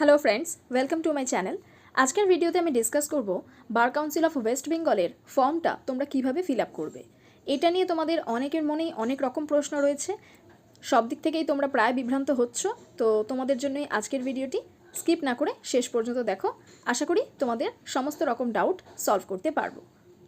Hello friends, welcome to my channel. আজকের ভিডিওতে আমি ডিসকাস করব বার কাউন্সিল অফ ওয়েস্ট বেঙ্গলের ফর্মটা তোমরা কিভাবে ফিল আপ করবে। এটা নিয়ে তোমাদের অনেকের মনেই অনেক রকম প্রশ্ন রয়েছে, সব দিক থেকেই তোমরা প্রায় বিভ্রান্ত হচ্ছ। তো তোমাদের জন্যই আজকের ভিডিওটি, স্কিপ না করে শেষ পর্যন্ত দেখো। আশা করি তোমাদের সমস্ত রকম ডাউট সলভ করতে পারবো।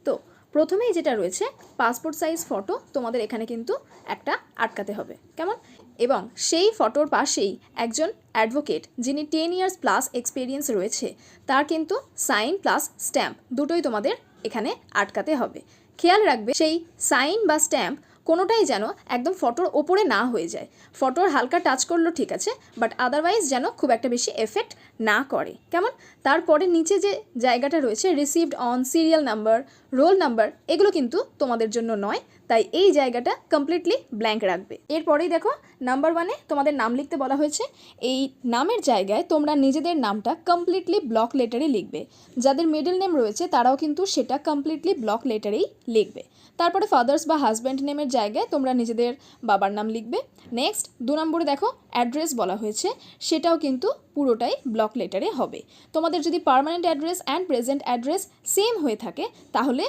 তো প্রথমেই যেটা রয়েছে, পাসপোর্ট সাইজ ফটো তোমাদের এখানে কিন্তু একটা আটকাতে হবে, কেমন? এবং সেই ফটোর পাশেই একজন অ্যাডভোকেট যিনি 10 ইয়ার্স প্লাস এক্সপিরিয়েন্স রয়েছে তার কিন্তু সাইন প্লাস স্ট্যাম্প দুটোই তোমাদের এখানে আটকাতে হবে। খেয়াল রাখবে সেই সাইন বা স্ট্যাম্প কোনোটাই যেন একদম ফটোর ওপরে না হয়ে যায়। ফটোর হালকা টাচ করলো ঠিক আছে, বাট আদারওয়াইজ যেন খুব একটা বেশি এফেক্ট না করে, কেমন? তারপরে নিচে যে জায়গাটা রয়েছে received on, serial number, roll number, এগুলো কিন্তু তোমাদের জন্য নয়, তাই এই জায়গাটা কমপ্লিটলি ব্ল্যাঙ্ক রাখবে। এরপরেই দেখো নাম্বার 1-এ তোমাদের নাম লিখতে বলা হয়েছে। এই নামের জায়গায় তোমরা নিজেদের নামটা কমপ্লিটলি ব্লক লেটারে লিখবে। যাদের মিডল নেম রয়েছে তারাও কিন্তু সেটা কমপ্লিটলি ব্লক লেটারেই লিখবে। তারপরে ফাদার্স বা হাজব্যান্ড নেমের জায়গায় তোমরা নিজেদের বাবার নাম লিখবে। নেক্সট 2 নম্বরে দেখো অ্যাড্রেস বলা হয়েছে, সেটাও কিন্তু পুরোটাই ব্লক লেটারে হবে। তোমাদের যদি permanent address and present address same হয়ে থাকে তাহলে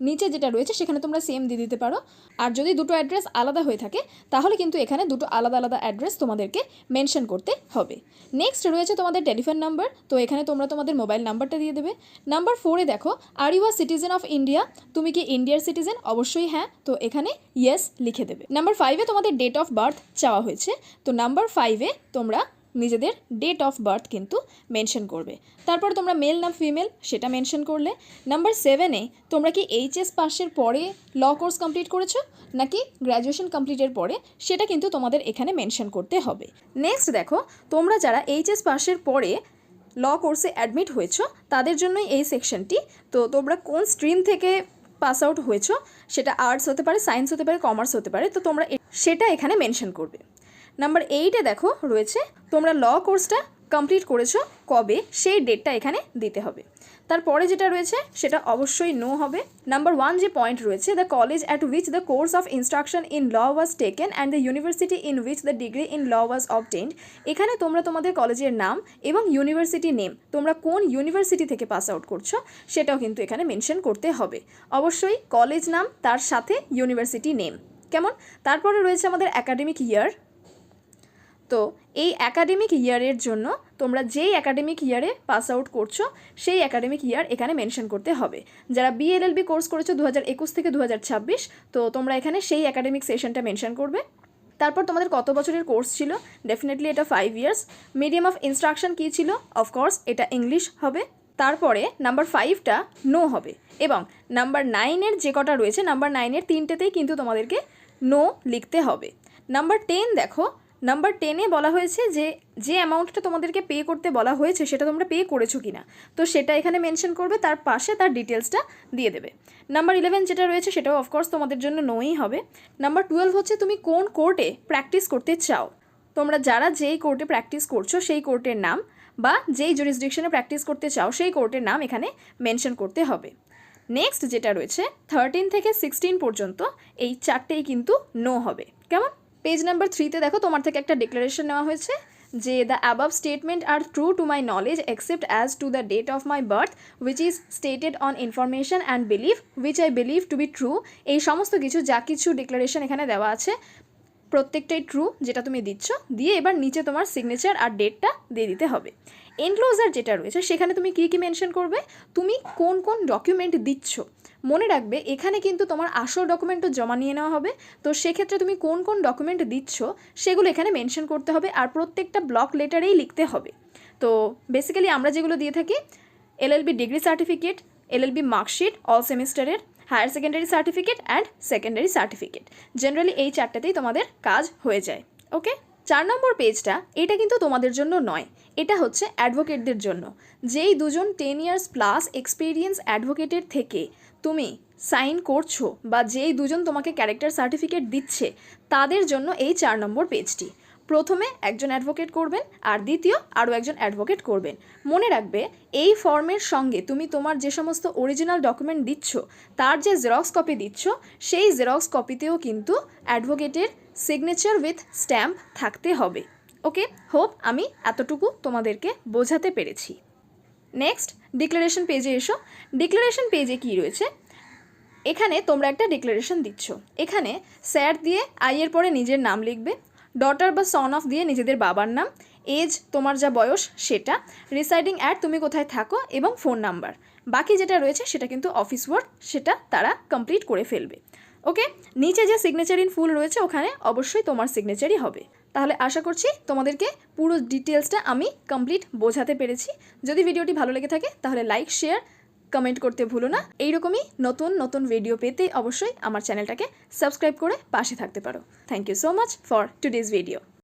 নিচে যেটা রয়েছে সেখানে তোমরা সেম দিয়ে দিতে পারো। আর যদি দুটো অ্যাড্রেস আলাদা হয়ে থাকে তাহলে কিন্তু এখানে দুটো আলাদা আলাদা অ্যাড্রেস তোমাদেরকে মেনশন করতে হবে। নেক্সট রয়েছে তোমাদের টেলিফোন নাম্বার, তো এখানে তোমরা তোমাদের মোবাইল নাম্বারটা দিয়ে দেবে। নাম্বার 4-এ দেখো, are you a citizen of India, তুমি কি ইন্ডিয়ার সিটিজেন? অবশ্যই হ্যাঁ, তো এখানে ইয়েস লিখে দেবে। নাম্বার 5-এ তোমাদের ডেট অফ বার্থ চাওয়া হয়েছে, তো নাম্বার 5-এ তোমরা নিজেদের ডেট অফ বার্থ কিন্তু মেনশন করবে। তারপর তোমরা মেল না ফিমেল সেটা মেনশন করলে। নাম্বার 7-এ তোমরা কি এইচএস পাসের পরে ল কোর্স কমপ্লিট করেছো নাকি গ্র্যাজুয়েশন কমপ্লিটের পরে, সেটা কিন্তু তোমাদের এখানে মেনশন করতে হবে। নেক্সট দেখো, তোমরা যারা এইচএস পাসের পরে ল কোর্সে অ্যাডমিট হয়েছো তাদের জন্যই এই সেকশনটি। তো তোমরা কোন স্ট্রিম থেকে পাস আউট হয়েছো, সেটা আর্টস হতে পারে, সায়েন্স হতে পারে, কমার্স হতে পারে, তো তোমরা সেটা এখানে মেনশন করবে। নাম্বার 8-এ দেখো রয়েছে, তোমরা ল কোর্সটা কমপ্লিট করেছো কবে, সেই ডেটটা এখানে দিতে হবে। তারপরে যেটা রয়েছে সেটা অবশ্যই নো হবে। নাম্বার 1 যে পয়েন্ট রয়েছে, the college at which the course of instruction in law was taken and the university in which the degree in law was obtained, এখানে তোমরা তোমাদের কলেজের নাম এবং ইউনিভার্সিটি নেম, তোমরা কোন ইউনিভার্সিটি থেকে পাস আউট করছো সেটাও কিন্তু এখানে মেনশন করতে হবে। অবশ্যই কলেজ নাম তার সাথে ইউনিভার্সিটি নেম, কেমন? তারপরে রয়েছে আমাদের অ্যাকাডেমিক ইয়ার। তো এই অ্যাকাডেমিক ইয়ারের জন্য তোমরা যেই অ্যাকাডেমিক ইয়ারে পাস আউট করছো সেই অ্যাকাডেমিক ইয়ার এখানে মেনশন করতে হবে। যারা বিএলএলবি কোর্স করেছো 2021 থেকে 2026, তো তোমরা এখানে সেই অ্যাকাডেমিক সেশনটা মেনশন করবে। তারপর তোমাদের কত বছরের কোর্স ছিল, ডেফিনেটলি এটা 5 ইয়ার্স। মিডিয়াম অফ ইনস্ট্রাকশন কী ছিল, অফকোর্স এটা ইংলিশ হবে। তারপরে নাম্বার 5টা নো হবে, এবং নাম্বার 9-এর যে কটা রয়েছে, নাম্বার 9-এর 3টেতেই কিন্তু তোমাদেরকে নো লিখতে হবে। নাম্বার 10 দেখো, নাম্বার 10-এ বলা হয়েছে যে অ্যামাউন্টটা তোমাদেরকে পে করতে বলা হয়েছে সেটা তোমরা পে করেছো কি না, তো সেটা এখানে মেনশন করবে, তার পাশে তার ডিটেলসটা দিয়ে দেবে। নাম্বার 11 যেটা রয়েছে সেটাও অফকোর্স তোমাদের জন্য নোই হবে। নাম্বার 12 হচ্ছে তুমি কোন কোর্টে প্র্যাকটিস করতে চাও। তোমরা যারা যেই কোর্টে প্র্যাকটিস করছো সেই কোর্টের নাম বা যেই জুরিসডিকশনে প্র্যাকটিস করতে চাও সেই কোর্টের নাম এখানে মেনশন করতে হবে। নেক্সট যেটা রয়েছে 13 থেকে 16 পর্যন্ত, এই 4টেই কিন্তু নো হবে, কেমন? পেজ নাম্বার 3-তে দেখো তোমার থেকে একটা ডিক্লারেশন নেওয়া হয়েছে যে the above statement are true to my knowledge except as to the date of my birth which is stated on information and belief which I believe to be true. এই সমস্ত কিছু যা কিছু ডিক্লারেশন এখানে দেওয়া আছে প্রত্যেকটাই ট্রু, যেটা তুমি দিচ্ছ, দিয়ে এবার নিচে তোমার সিগনেচার আর ডেটটা দিয়ে দিতে হবে। এনক্লোজার যেটা রয়েছে সেখানে তুমি কী কী মেনশন করবে, তুমি কোন কোন ডকুমেন্ট দিচ্ছ। মনে রাখবে এখানে কিন্তু তোমার আসল ডকুমেন্টও জমা নিয়ে নেওয়া হবে, তো সেক্ষেত্রে তুমি কোন কোন ডকুমেন্ট দিচ্ছ সেগুলো এখানে মেনশন করতে হবে, আর প্রত্যেকটা ব্লক লেটারেই লিখতে হবে। তো বেসিক্যালি আমরা যেগুলো দিয়ে থাকি, LLB degree certificate, LLB marksheet all সেমিস্টারের, higher secondary certificate and secondary certificate, generally এই 4টাতেই তোমাদের কাজ হয়ে যায়। ওকে, 4 নম্বর পেজটা এটা কিন্তু তোমাদের জন্য নয়, এটা হচ্ছে অ্যাডভোকেটদের জন্য। যেই দুজন 10 ইয়ার্স প্লাস এক্সপিরিয়েন্স অ্যাডভোকেটের থেকে তুমি সাইন করছো বা যেই দুজন তোমাকে ক্যারেক্টার সার্টিফিকেট দিচ্ছে তাদের জন্য এই 4 নম্বর পেজটি। প্রথমে একজন অ্যাডভোকেট করবেন আর দ্বিতীয় আরও একজন অ্যাডভোকেট করবেন। মনে রাখবে এই ফর্মের সঙ্গে তুমি তোমার যে সমস্ত অরিজিনাল ডকুমেন্ট দিচ্ছ তার যে জেরক্স কপি দিচ্ছ সেই জেরক্স কপিতেও কিন্তু অ্যাডভোকেটের সিগনেচার উইথ স্ট্যাম্প থাকতে হবে। ওকে, হোপ আমি এতটুকু তোমাদেরকে বোঝাতে পেরেছি। নেক্সট ডিক্লারেশন পেজে এসো। ডিক্লারেশন পেজে কি রয়েছে, এখানে তোমরা একটা ডিক্লারেশন দিচ্ছ। এখানে স্যার দিয়ে আইয়ের পরে নিজের নাম লিখবে, ডটার বা সন অফ দিয়ে নিজেদের বাবার নাম, এজ তোমার যা বয়স সেটা, রিসাইডিং অ্যাট তুমি কোথায় থাকো এবং ফোন নাম্বার। বাকি যেটা রয়েছে সেটা কিন্তু অফিস ওয়ার্ক, সেটা তারা কমপ্লিট করে ফেলবে। ওকে, নিচে যে সিগনেচার ইন ফুল রয়েছে ওখানে অবশ্যই তোমার সিগনেচারই হবে। তাহলে আশা করছি তোমাদেরকে পুরো ডিটেলসটা আমি কমপ্লিট বোঝাতে পেরেছি। যদি ভিডিওটি ভালো লেগে থাকে তাহলে লাইক, শেয়ার, কমেন্ট করতে ভুলো না। এইরকমই নতুন নতুন ভিডিও পেতে অবশ্যই আমার চ্যানেলটাকে সাবস্ক্রাইব করে পাশে থাকতে পারো। Thank you so much for today's video.